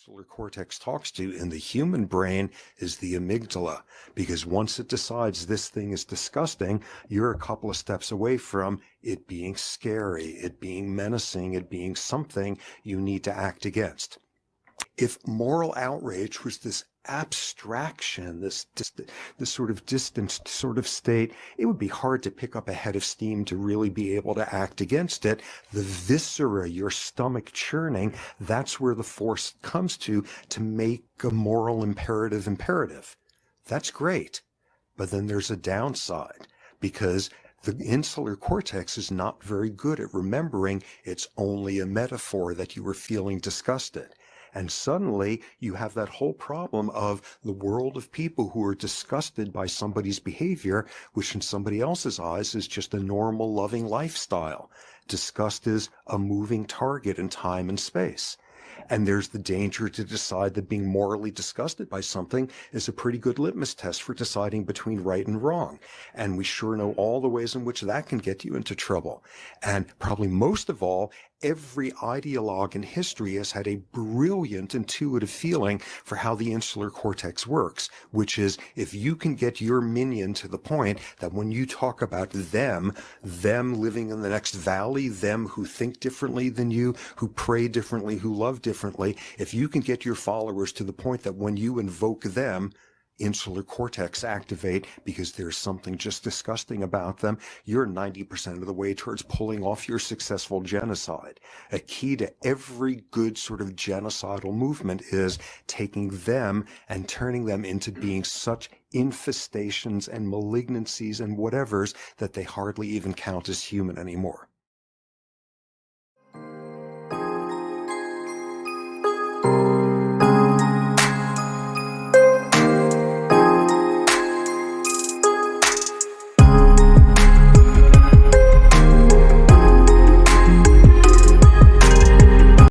insular cortex talks to in the human brain is the amygdala, because once it decides this thing is disgusting, you're a couple of steps away from it being scary, it being menacing, it being something you need to act against. If moral outrage was this abstraction, this sort of distanced sort of state, it would be hard to pick up a head of steam to really be able to act against it. The viscera, your stomach churning, that's where the force comes to make a moral imperative. That's great. But then there's a downside, because the insular cortex is not very good at remembering it's only a metaphor that you were feeling disgusted. And suddenly you have that whole problem of the world of people who are disgusted by somebody's behavior, which in somebody else's eyes is just a normal, loving lifestyle. Disgust is a moving target in time and space. And there's the danger to decide that being morally disgusted by something is a pretty good litmus test for deciding between right and wrong. And we sure know all the ways in which that can get you into trouble. And probably most of all, every ideologue in history has had a brilliant intuitive feeling for how the insular cortex works, which is if you can get your minion to the point that when you talk about them living in the next valley, them who think differently than you, who pray differently, who love differently, if you can get your followers to the point that when you invoke them, insular cortex activate because there's something just disgusting about them, you're 90% of the way towards pulling off your successful genocide. A key to every good sort of genocidal movement is taking them and turning them into being such infestations and malignancies and whatevers that they hardly even count as human anymore.